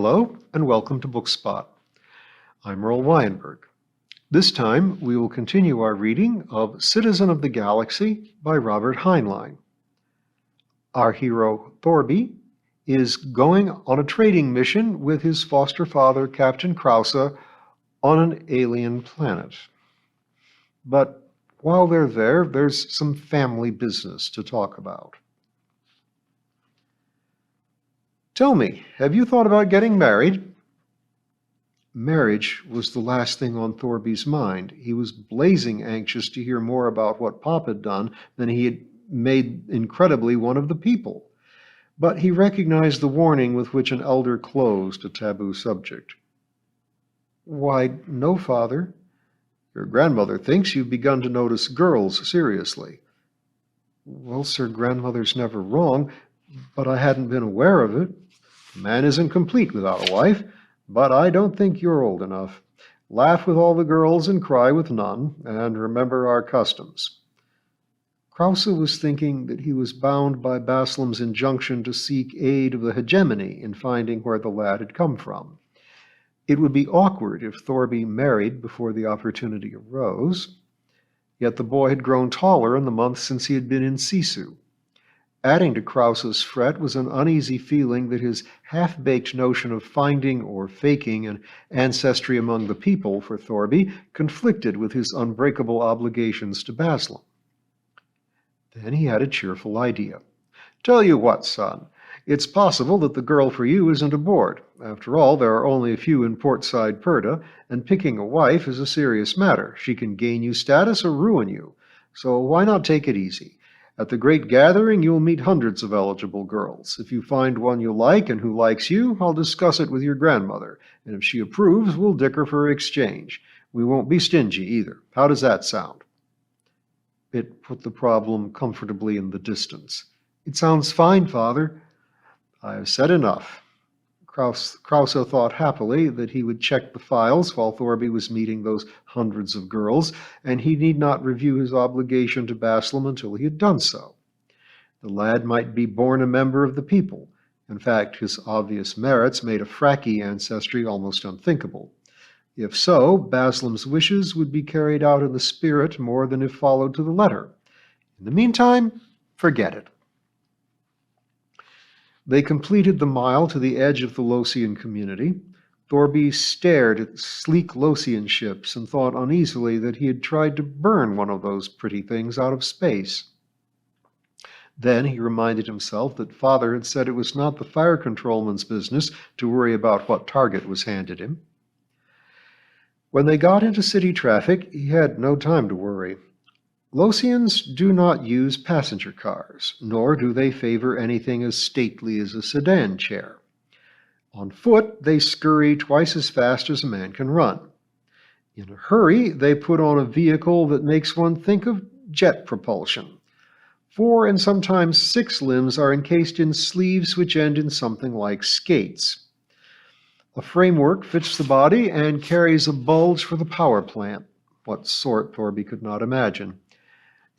Hello and welcome to Bookspot. I'm Earl Weinberg. This time we will continue our reading of Citizen of the Galaxy by Robert Heinlein. Our hero, Thorby, is going on a trading mission with his foster father, Captain Krause, on an alien planet. But while they're there, there's some family business to talk about. Tell me, have you thought about getting married? Marriage was the last thing on Thorby's mind. He was blazing anxious to hear more about what Pop had done than he had made incredibly one of the people. But he recognized the warning with which an elder closed a taboo subject. Why, no, Father. Your grandmother thinks you've begun to notice girls seriously. Well, sir, grandmother's never wrong, but I hadn't been aware of it. A man isn't complete without a wife, but I don't think you're old enough. Laugh with all the girls and cry with none, and remember our customs. Krause was thinking that he was bound by Baslam's injunction to seek aid of the hegemony in finding where the lad had come from. It would be awkward if Thorby married before the opportunity arose. Yet the boy had grown taller in the months since he had been in Sisu. Adding to Krause's fret was an uneasy feeling that his half-baked notion of finding or faking an ancestry among the people for Thorby conflicted with his unbreakable obligations to Baslam. Then he had a cheerful idea. Tell you what, son, it's possible that the girl for you isn't aboard. After all, there are only a few in Portside Purda, and picking a wife is a serious matter. She can gain you status or ruin you. So why not take it easy? At the great gathering, you'll meet hundreds of eligible girls. If you find one you like and who likes you, I'll discuss it with your grandmother, and if she approves, we'll dicker for exchange. We won't be stingy either. How does that sound? It put the problem comfortably in the distance. It sounds fine, Father. I have said enough. Krause thought happily that he would check the files while Thorby was meeting those hundreds of girls, and he need not review his obligation to Baslam until he had done so. The lad might be born a member of the people. In fact, his obvious merits made a Frackie ancestry almost unthinkable. If so, Baslam's wishes would be carried out in the spirit more than if followed to the letter. In the meantime, forget it. They completed the mile to the edge of the Losian community. Thorby stared at sleek Losian ships and thought uneasily that he had tried to burn one of those pretty things out of space. Then he reminded himself that Father had said it was not the fire controlman's business to worry about what target was handed him. When they got into city traffic, he had no time to worry. Losians do not use passenger cars, nor do they favor anything as stately as a sedan chair. On foot, they scurry twice as fast as a man can run. In a hurry, they put on a vehicle that makes one think of jet propulsion. 4 and sometimes 6 limbs are encased in sleeves which end in something like skates. A framework fits the body and carries a bulge for the power plant. What sort, Thorby could not imagine.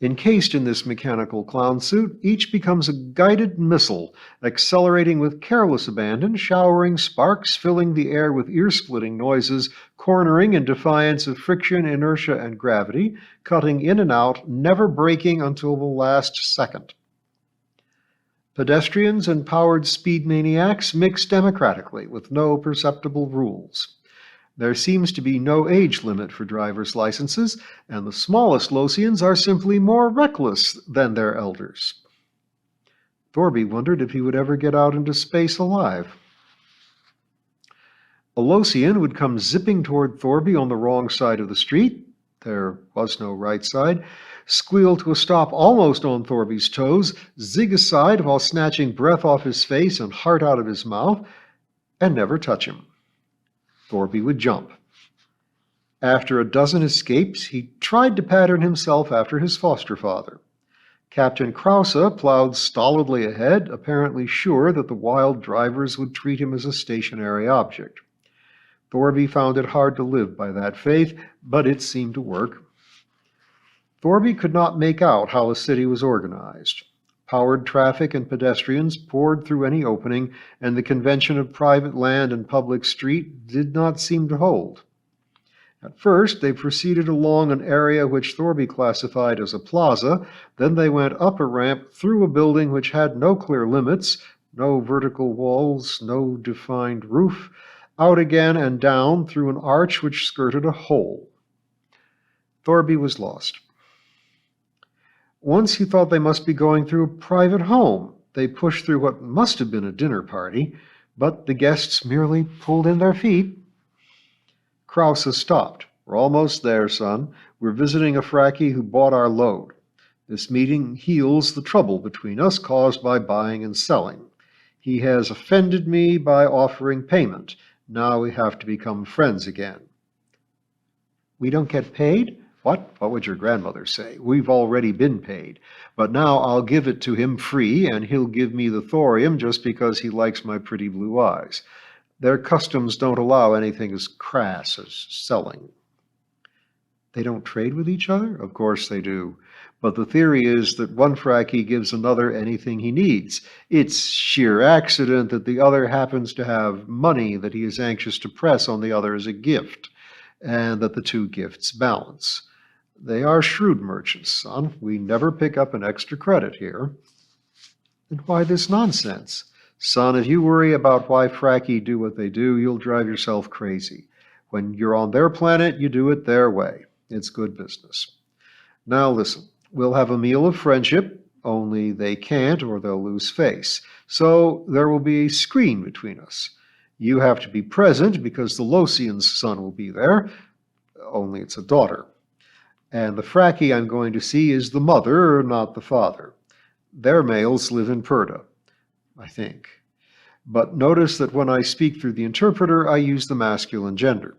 Encased in this mechanical clown suit, each becomes a guided missile, accelerating with careless abandon, showering sparks, filling the air with ear-splitting noises, cornering in defiance of friction, inertia, and gravity, cutting in and out, never braking until the last second. Pedestrians and powered speed maniacs mix democratically, with no perceptible rules. There seems to be no age limit for driver's licenses, and the smallest Losians are simply more reckless than their elders. Thorby wondered if he would ever get out into space alive. A Losian would come zipping toward Thorby on the wrong side of the street. There was no right side. Squeal to a stop almost on Thorby's toes, zig aside while snatching breath off his face and heart out of his mouth, and never touch him. Thorby would jump. After a dozen escapes, he tried to pattern himself after his foster father. Captain Krause plowed stolidly ahead, apparently sure that the wild drivers would treat him as a stationary object. Thorby found it hard to live by that faith, but it seemed to work. Thorby could not make out how the city was organized. Powered traffic and pedestrians poured through any opening, and the convention of private land and public street did not seem to hold. At first, they proceeded along an area which Thorby classified as a plaza. Then they went up a ramp through a building which had no clear limits, no vertical walls, no defined roof, out again and down through an arch which skirted a hole. Thorby was lost. Once he thought they must be going through a private home. They pushed through what must have been a dinner party, but the guests merely pulled in their feet. Krause stopped. We're almost there, son. We're visiting a Frackie who bought our load. This meeting heals the trouble between us caused by buying and selling. He has offended me by offering payment. Now we have to become friends again. We don't get paid? What? What would your grandmother say? We've already been paid. But now I'll give it to him free, and he'll give me the thorium just because he likes my pretty blue eyes. Their customs don't allow anything as crass as selling. They don't trade with each other? Of course they do. But the theory is that one Frackie gives another anything he needs. It's sheer accident that the other happens to have money that he is anxious to press on the other as a gift, and that the two gifts balance. They are shrewd merchants, son. We never pick up an extra credit here. And why this nonsense? Son, if you worry about why Frackie do what they do, you'll drive yourself crazy. When you're on their planet, you do it their way. It's good business. Now listen, we'll have a meal of friendship, only they can't or they'll lose face. So there will be a screen between us. You have to be present because the Losians' son will be there, only it's a daughter. And the Frackie I'm going to see is the mother, not the father. Their males live in Purda, I think. But notice that when I speak through the interpreter, I use the masculine gender.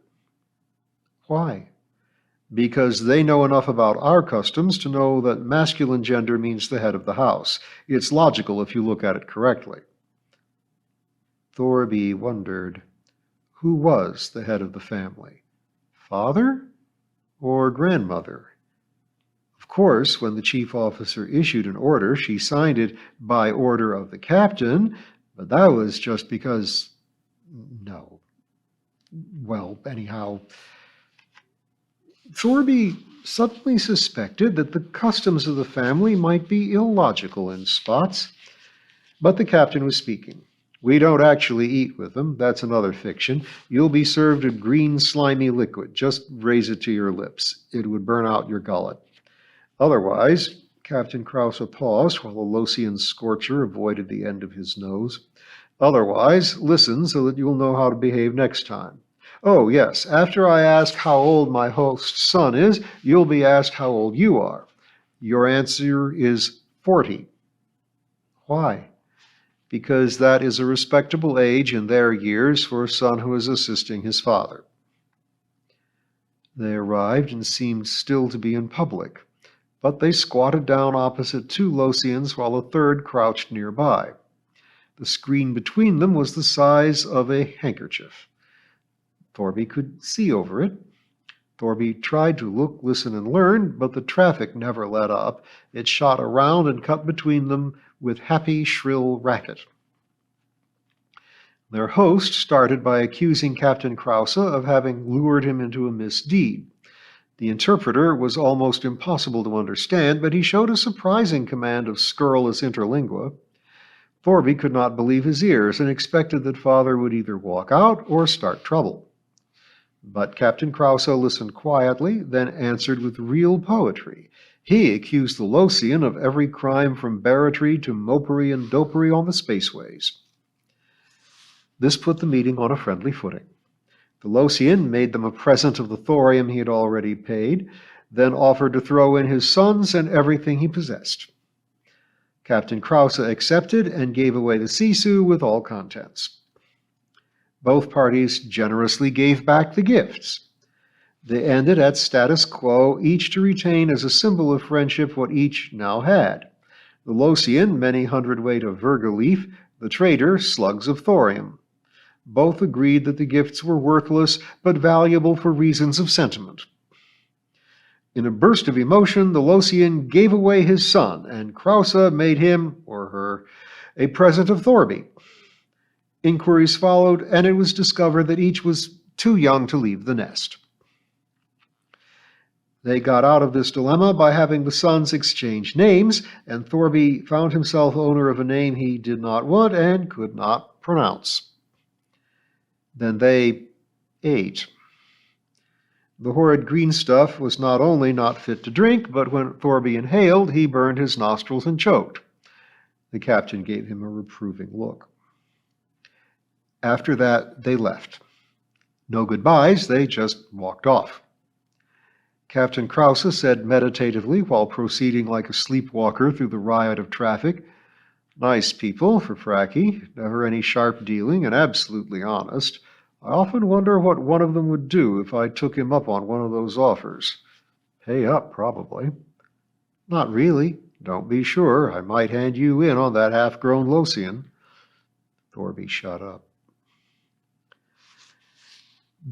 Why? Because they know enough about our customs to know that masculine gender means the head of the house. It's logical if you look at it correctly. Thorby wondered, who was the head of the family? Father or grandmother? Of course, when the chief officer issued an order, she signed it by order of the captain, but that was just because, no. Well, anyhow, Thorby suddenly suspected that the customs of the family might be illogical in spots. But the captain was speaking. We don't actually eat with them. That's another fiction. You'll be served a green, slimy liquid. Just raise it to your lips. It would burn out your gullet. Otherwise, Captain Krause paused while the Losian scorcher avoided the end of his nose. Otherwise, listen so that you'll know how to behave next time. Oh, yes, after I ask how old my host's son is, you'll be asked how old you are. Your answer is 40. Why? Because that is a respectable age in their years for a son who is assisting his father. They arrived and seemed still to be in public, but they squatted down opposite two Losians while a third crouched nearby. The screen between them was the size of a handkerchief. Thorby could see over it. Thorby tried to look, listen, and learn, but the traffic never let up. It shot around and cut between them with happy, shrill racket. Their host started by accusing Captain Krause of having lured him into a misdeed. The interpreter was almost impossible to understand, but he showed a surprising command of scurrilous interlingua. Thorby could not believe his ears and expected that father would either walk out or start trouble. But Captain Krause listened quietly, then answered with real poetry. He accused the Losian of every crime from barratry to mopery and dopery on the spaceways. This put the meeting on a friendly footing. The Losian made them a present of the thorium he had already paid, then offered to throw in his sons and everything he possessed. Captain Krause accepted and gave away the sisu with all contents. Both parties generously gave back the gifts. They ended at status quo, each to retain as a symbol of friendship what each now had. The Losian, many hundredweight of virga leaf, the trader, slugs of thorium. Both agreed that the gifts were worthless, but valuable for reasons of sentiment. In a burst of emotion, the Losian gave away his son, and Krause made him, or her, a present of Thorby. Inquiries followed, and it was discovered that each was too young to leave the nest. They got out of this dilemma by having the sons exchange names, and Thorby found himself owner of a name he did not want and could not pronounce. Then they ate. The horrid green stuff was not only not fit to drink, but when Thorby inhaled, he burned his nostrils and choked. The captain gave him a reproving look. After that, they left. No goodbyes, they just walked off. Captain Krause said meditatively while proceeding like a sleepwalker through the riot of traffic, "Nice people for Frackie, never any sharp dealing and absolutely honest. I often wonder what one of them would do if I took him up on one of those offers. Pay up, probably." "Not really." "Don't be sure. I might hand you in on that half-grown Losian." Thorby shut up.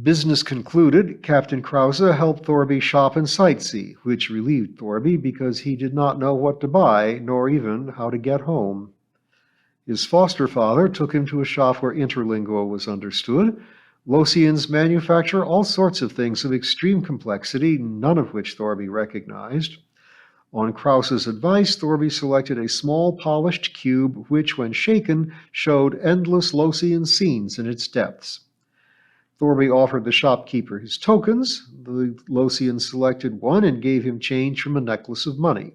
Business concluded, Captain Krause helped Thorby shop and sightsee, which relieved Thorby because he did not know what to buy, nor even how to get home. His foster father took him to a shop where interlingo was understood. Losians manufacture all sorts of things of extreme complexity, none of which Thorby recognized. On Krause's advice, Thorby selected a small polished cube which, when shaken, showed endless Losian scenes in its depths. Thorby offered the shopkeeper his tokens. The Losian selected one and gave him change from a necklace of money.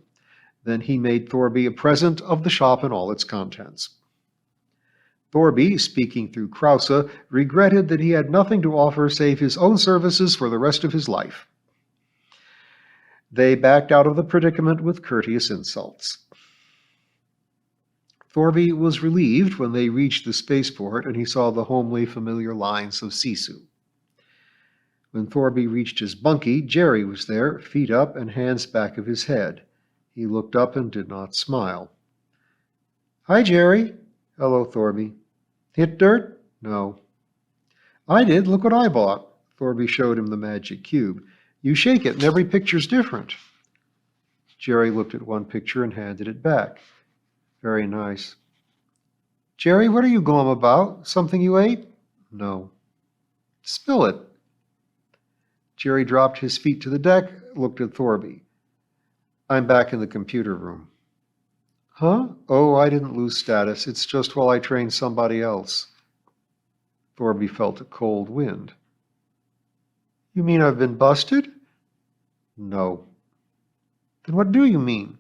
Then he made Thorby a present of the shop and all its contents. Thorby, speaking through Krause, regretted that he had nothing to offer save his own services for the rest of his life. They backed out of the predicament with courteous insults. Thorby was relieved when they reached the spaceport and he saw the homely, familiar lines of Sisu. When Thorby reached his bunkie, Jerry was there, feet up and hands back of his head. He looked up and did not smile. "Hi, Jerry." "Hello, Thorby." "Hit dirt?" "No." "I did. Look what I bought." Thorby showed him the magic cube. "You shake it and every picture's different." Jerry looked at one picture and handed it back. "Very nice." "Jerry, what are you glum about? Something you ate?" "No." "Spill it." Jerry dropped his feet to the deck, looked at Thorby. "I'm back in the computer room." "Huh? Oh, I didn't lose status. It's just while I train somebody else." Thorby felt a cold wind. "You mean I've been busted?" "No." "Then what do you mean?"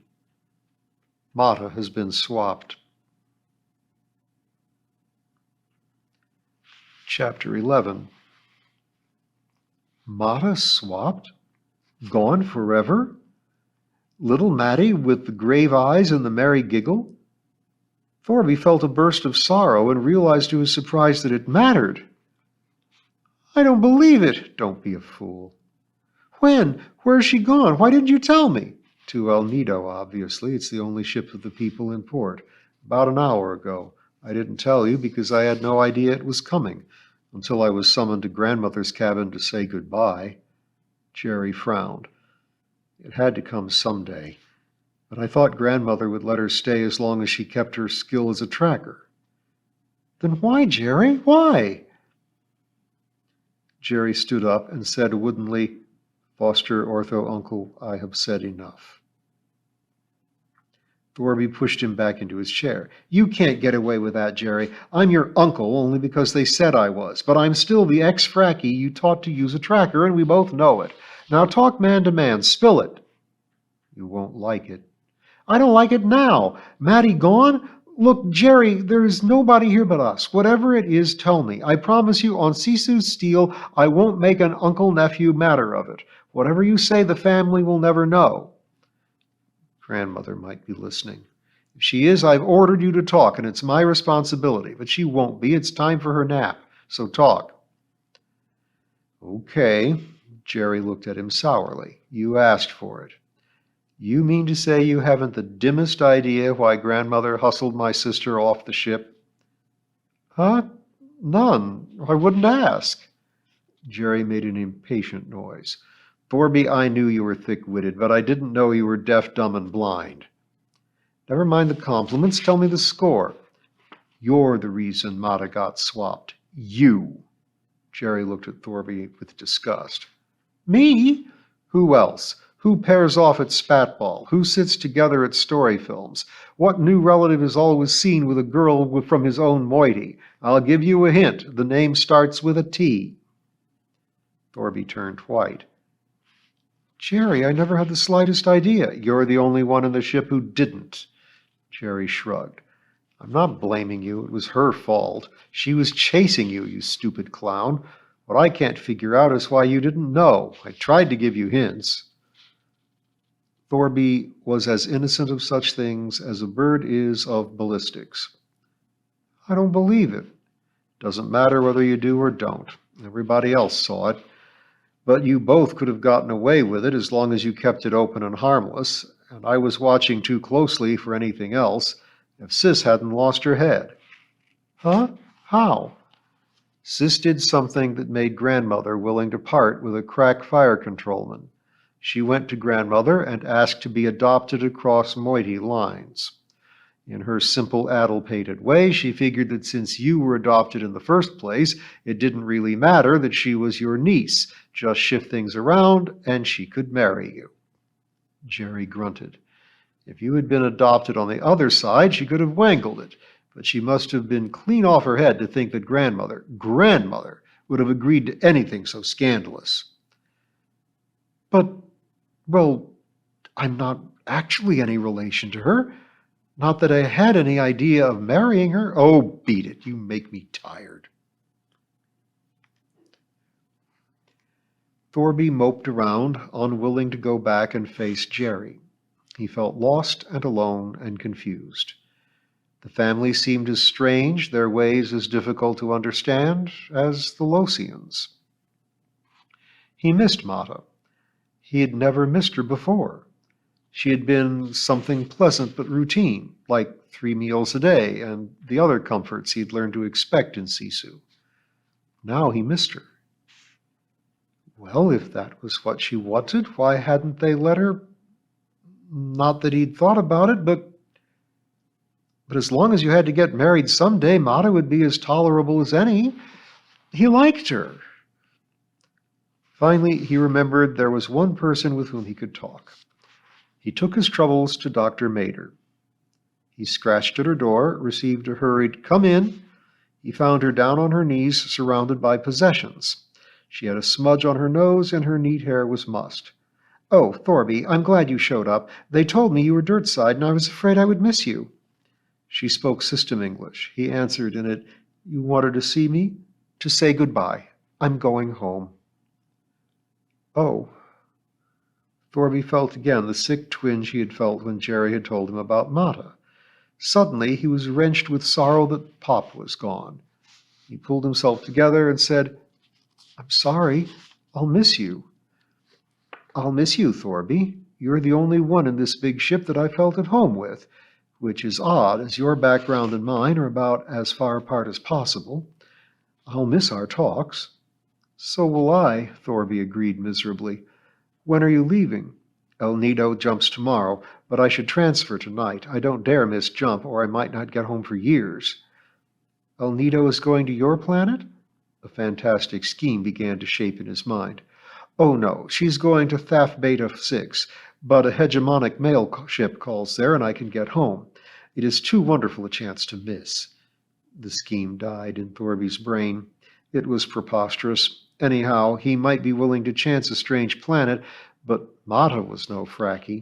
"Mata has been swapped." Chapter 11. Mata swapped? Gone forever? Little Mattie with the grave eyes and the merry giggle? Thorby felt a burst of sorrow and realized to his surprise that it mattered. "I don't believe it." "Don't be a fool." "When? Where's she gone? Why didn't you tell me?" "To El Nido, obviously. It's the only ship of the people in port. About an hour ago. I didn't tell you because I had no idea it was coming, until I was summoned to Grandmother's cabin to say goodbye." Jerry frowned. It had to come someday, but I thought Grandmother would let her stay as long as she kept her skill as a tracker. "Then why, Jerry? Why?" Jerry stood up and said woodenly, "Foster Ortho Uncle, I have said enough." Thorby pushed him back into his chair. "You can't get away with that, Jerry. I'm your uncle only because they said I was, but I'm still the ex-Frackie you taught to use a tracker, and we both know it. Now talk man to man. Spill it." "You won't like it." "I don't like it now. Mattie gone? Look, Jerry, there's nobody here but us. Whatever it is, tell me. I promise you on Sisu's steel I won't make an uncle-nephew matter of it. Whatever you say, the family will never know." Grandmother might be listening. "If she is, I've ordered you to talk, and it's my responsibility. But she won't be. It's time for her nap. So talk." "Okay." Jerry looked at him sourly. "You asked for it. You mean to say you haven't the dimmest idea why Grandmother hustled my sister off the ship?" "Huh? None. I wouldn't ask." Jerry made an impatient noise. Thorby, I knew you were thick-witted, but I didn't know you were deaf, dumb, and blind. Never mind the compliments, tell me the score. You're the reason Mata got swapped. You. Jerry looked at Thorby with disgust. Me? Who else? Who pairs off at spatball? Who sits together at story films? What new relative is always seen with a girl from his own moiety? I'll give you a hint. The name starts with a T. Thorby turned white. Jerry, I never had the slightest idea. You're the only one in the ship who didn't. Jerry shrugged. I'm not blaming you. It was her fault. She was chasing you, you stupid clown. What I can't figure out is why you didn't know. I tried to give you hints. Thorby was as innocent of such things as a bird is of ballistics. I don't believe it. Doesn't matter whether you do or don't. Everybody else saw it. But you both could have gotten away with it as long as you kept it open and harmless, and I was watching too closely for anything else if Sis hadn't lost her head. Huh? How? Sis did something that made Grandmother willing to part with a crack fire controlman. She went to Grandmother and asked to be adopted across moiety lines. In her simple, addle-pated way, she figured that since you were adopted in the first place, it didn't really matter that she was your niece. Just shift things around, and she could marry you. Jerry grunted. If you had been adopted on the other side, she could have wangled it, but she must have been clean off her head to think that Grandmother would have agreed to anything so scandalous. But, well, I'm not actually any relation to her. Not that I had any idea of marrying her. Oh, beat it. You make me tired. Thorby moped around, unwilling to go back and face Jerry. He felt lost and alone and confused. The family seemed as strange, their ways as difficult to understand, as the Losians. He missed Mata. He had never missed her before. She had been something pleasant but routine, like 3 meals a day and the other comforts he'd learned to expect in Sisu. Now he missed her. Well, if that was what she wanted, why hadn't they let her? Not that he'd thought about it, but as long as you had to get married someday, Mata would be as tolerable as any. He liked her. Finally, he remembered there was one person with whom he could talk. He took his troubles to Dr. Mader. He scratched at her door, received a hurried "Come in." He found her down on her knees, surrounded by possessions. She had a smudge on her nose, and her neat hair was mussed. "Oh, Thorby, I'm glad you showed up. They told me you were Dirtside, and I was afraid I would miss you." She spoke system English. He answered in it, "You wanted to see me?" "To say goodbye. I'm going home." Oh. Thorby felt again the sick twinge he had felt when Jerry had told him about Mata. Suddenly he was wrenched with sorrow that Pop was gone. He pulled himself together and said, "I'm sorry. I'll miss you." "I'll miss you, Thorby. You're the only one in this big ship that I felt at home with, which is odd, as your background and mine are about as far apart as possible. I'll miss our talks." "So will I," Thorby agreed miserably. "When are you leaving?" "El Nido jumps tomorrow, but I should transfer tonight. I don't dare miss jump, or I might not get home for years." "El Nido is going to your planet?" A fantastic scheme began to shape in his mind. "Oh, no, she's going to Thaf Beta 6, but a hegemonic mail ship calls there, and I can get home. It is too wonderful a chance to miss." The scheme died in Thorby's brain. It was preposterous. Anyhow, he might be willing to chance a strange planet, but Mata was no Frackie.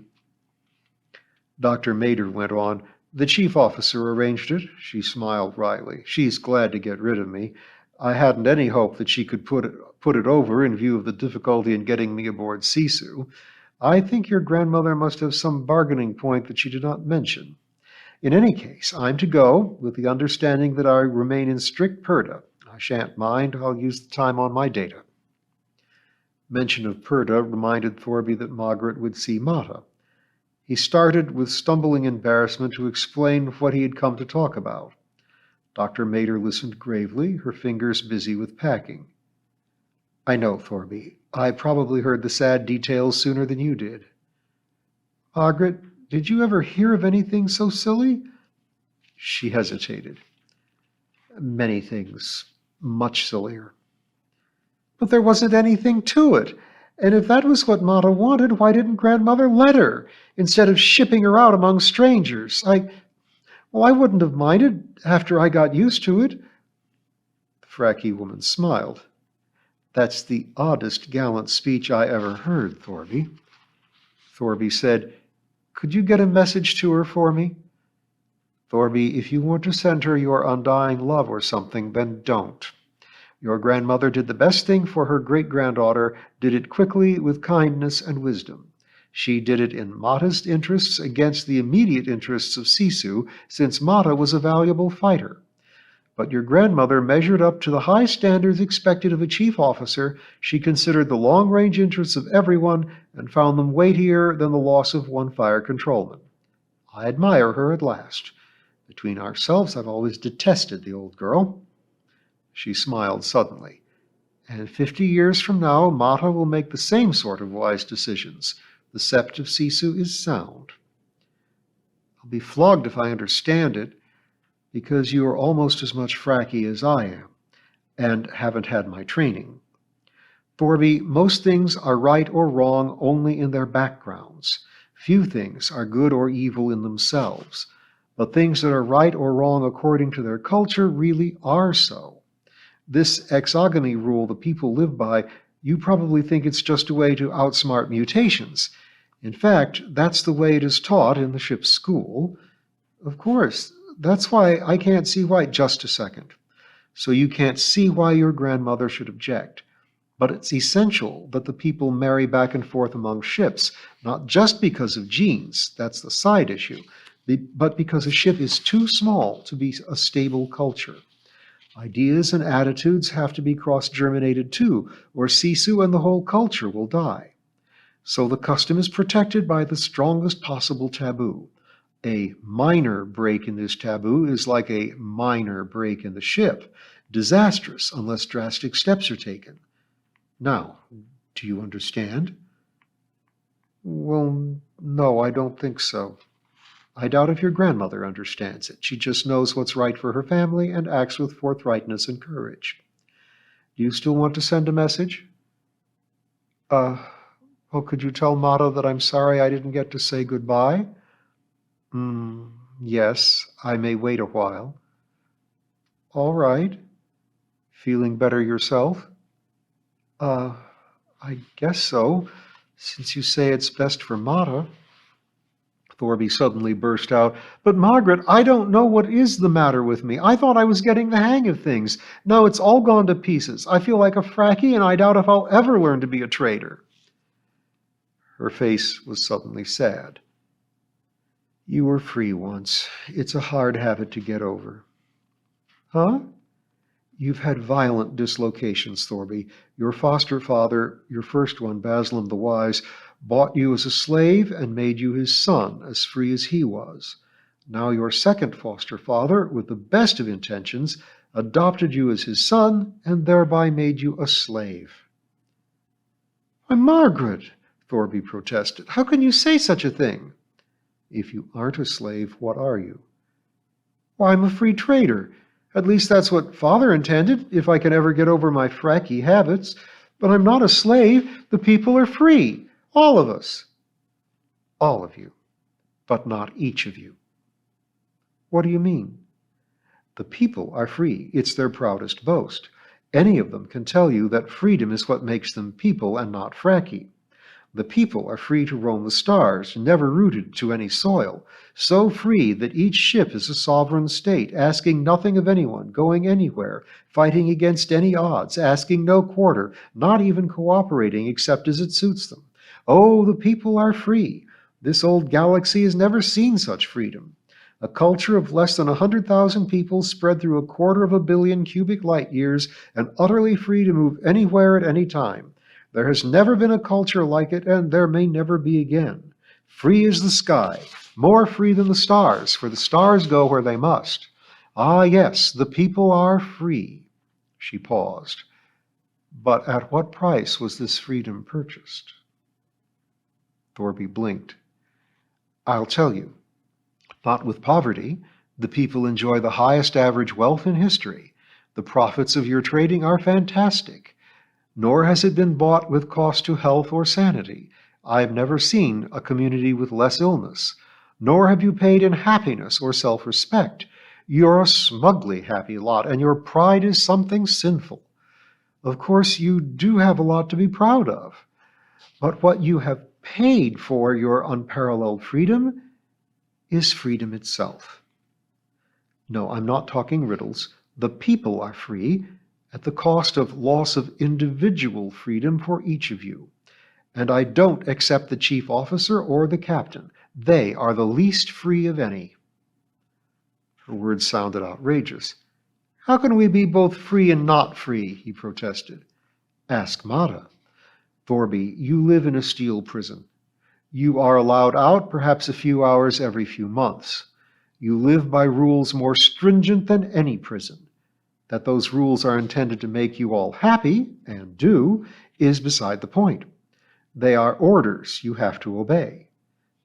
Dr. Mader went on, "The chief officer arranged it." She smiled wryly. "She's glad to get rid of me. I hadn't any hope that she could put it over in view of the difficulty in getting me aboard Sisu. I think your grandmother must have some bargaining point that she did not mention. In any case, I'm to go, with the understanding that I remain in strict purdah. I shan't mind. I'll use the time on my data." Mention of purdah reminded Thorby that Margaret would see Mata. He started with stumbling embarrassment to explain what he had come to talk about. Dr. Mader listened gravely, her fingers busy with packing. "I know, Thorby. I probably heard the sad details sooner than you did. Margaret, did you ever hear of anything so silly? She hesitated. Many things, much sillier. But there wasn't anything to it. And if that was what Mata wanted, why didn't Grandmother let her, instead of shipping her out among strangers? I wouldn't have minded after I got used to it. The Frackie woman smiled. That's the oddest gallant speech I ever heard, Thorby. Thorby said, Could you get a message to her for me? Thorby, if you want to send her your undying love or something, then don't. Your grandmother did the best thing for her great-granddaughter, did it quickly with kindness and wisdom. She did it in Mata's interests against the immediate interests of Sisu, since Mata was a valuable fighter. But your grandmother measured up to the high standards expected of a chief officer. She considered the long-range interests of everyone and found them weightier than the loss of one fire controlman. I admire her at last. Between ourselves, I've always detested the old girl. She smiled suddenly. And 50 years from now, Mata will make the same sort of wise decisions. The sept of Sisu is sound. I'll be flogged if I understand it, because you are almost as much Frackie as I am, and haven't had my training. Thorby, most things are right or wrong only in their backgrounds. Few things are good or evil in themselves, but things that are right or wrong according to their culture really are so. This exogamy rule the people live by, you probably think it's just a way to outsmart mutations. In fact, that's the way it is taught in the ship's school. Of course, that's why I can't see why. Just a second. So you can't see why your grandmother should object. But it's essential that the people marry back and forth among ships, not just because of genes, that's the side issue, but because a ship is too small to be a stable culture. Ideas and attitudes have to be cross-germinated too, or Sisu and the whole culture will die. So the custom is protected by the strongest possible taboo. A minor break in this taboo is like a minor break in the ship, disastrous unless drastic steps are taken. Now, do you understand? Well, no, I don't think so. I doubt if your grandmother understands it. She just knows what's right for her family and acts with forthrightness and courage. Do you still want to send a message? Well, could you tell Mata that I'm sorry I didn't get to say goodbye? Yes, I may wait a while. All right. Feeling better yourself? I guess so, since you say it's best for Mata. Thorby suddenly burst out, But Margaret, I don't know what is the matter with me. I thought I was getting the hang of things. No, it's all gone to pieces. I feel like a Frackie, and I doubt if I'll ever learn to be a trader. Her face was suddenly sad. You were free once. It's a hard habit to get over. Huh? You've had violent dislocations, Thorby. Your foster father, your first one, Baslam the Wise, bought you as a slave and made you his son, as free as he was. Now your second foster father, with the best of intentions, adopted you as his son and thereby made you a slave. Why, Margaret, Thorby protested, how can you say such a thing? If you aren't a slave, what are you? Why, I'm a free trader. At least that's what Father intended, if I can ever get over my Frackie habits. But I'm not a slave. The people are free. All of us. All of you. But not each of you. What do you mean? The people are free. It's their proudest boast. Any of them can tell you that freedom is what makes them people and not Frackie. The people are free to roam the stars, never rooted to any soil, so free that each ship is a sovereign state, asking nothing of anyone, going anywhere, fighting against any odds, asking no quarter, not even cooperating except as it suits them. Oh, the people are free. This old galaxy has never seen such freedom. A culture of less than 100,000 people spread through 250 million cubic light years and utterly free to move anywhere at any time. There has never been a culture like it, and there may never be again. Free as the sky, more free than the stars, for the stars go where they must. Ah, yes, the people are free. She paused. But at what price was this freedom purchased? Thorby blinked. I'll tell you. Not with poverty. The people enjoy the highest average wealth in history. The profits of your trading are fantastic. Nor has it been bought with cost to health or sanity. I have never seen a community with less illness. Nor have you paid in happiness or self-respect. You're a smugly happy lot, and your pride is something sinful. Of course, you do have a lot to be proud of. But what you have paid for your unparalleled freedom is freedom itself. No, I'm not talking riddles. The people are free at the cost of loss of individual freedom for each of you. And I don't accept the chief officer or the captain. They are the least free of any. Her words sounded outrageous. How can we be both free and not free? He protested. Ask Mata. Thorby, you live in a steel prison. You are allowed out perhaps a few hours every few months. You live by rules more stringent than any prison. That those rules are intended to make you all happy, and do, is beside the point. They are orders you have to obey.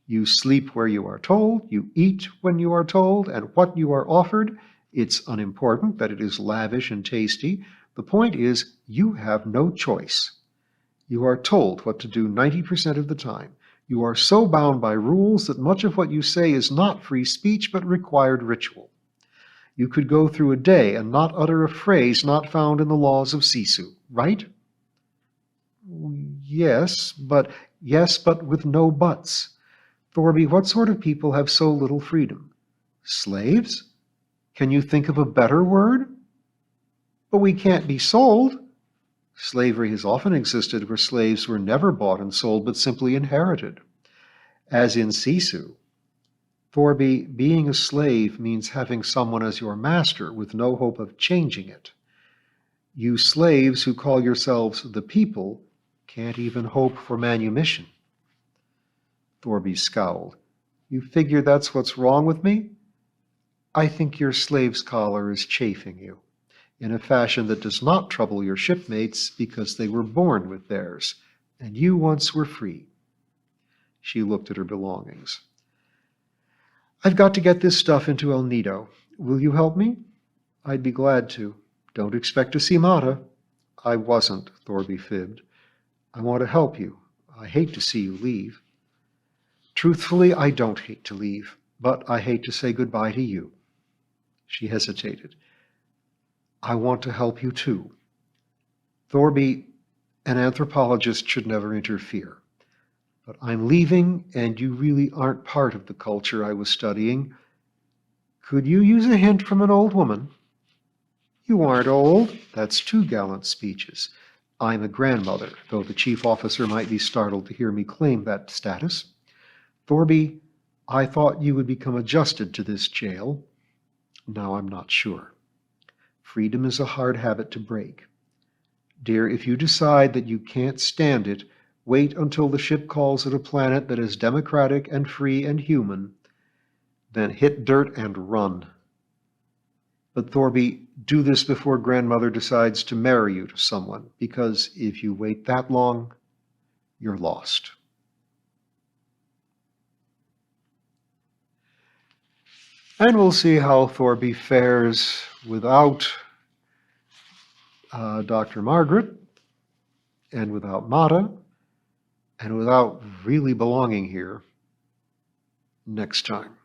You sleep where you are told, you eat when you are told, and what you are offered. It's unimportant that it is lavish and tasty. The point is, you have no choice. You are told what to do 90% of the time. You are so bound by rules that much of what you say is not free speech but required ritual. You could go through a day and not utter a phrase not found in the laws of Sisu, right? Yes, but with no buts. Thorby, what sort of people have so little freedom? Slaves? Can you think of a better word? But we can't be sold. Slavery has often existed where slaves were never bought and sold, but simply inherited. As in Sisu. Thorby, being a slave means having someone as your master with no hope of changing it. You slaves who call yourselves the people can't even hope for manumission. Thorby scowled. You figure that's what's wrong with me? I think your slave's collar is chafing you, in a fashion that does not trouble your shipmates because they were born with theirs, and you once were free. She looked at her belongings. I've got to get this stuff into El Nido. Will you help me? I'd be glad to. Don't expect to see Mata. I wasn't, Thorby fibbed. I want to help you. I hate to see you leave. Truthfully, I don't hate to leave, but I hate to say goodbye to you. She hesitated. I want to help you too. Thorby, an anthropologist should never interfere. But I'm leaving, and you really aren't part of the culture I was studying. Could you use a hint from an old woman? You aren't old. That's 2 gallant speeches. I'm a grandmother, though the chief officer might be startled to hear me claim that status. Thorby, I thought you would become adjusted to this jail. Now I'm not sure. Freedom is a hard habit to break. Dear, if you decide that you can't stand it, wait until the ship calls at a planet that is democratic and free and human. Then hit dirt and run. But Thorby, do this before grandmother decides to marry you to someone, because if you wait that long, you're lost. And we'll see how Thorby fares without Dr. Margaret, and without Mata, and without really belonging here next time.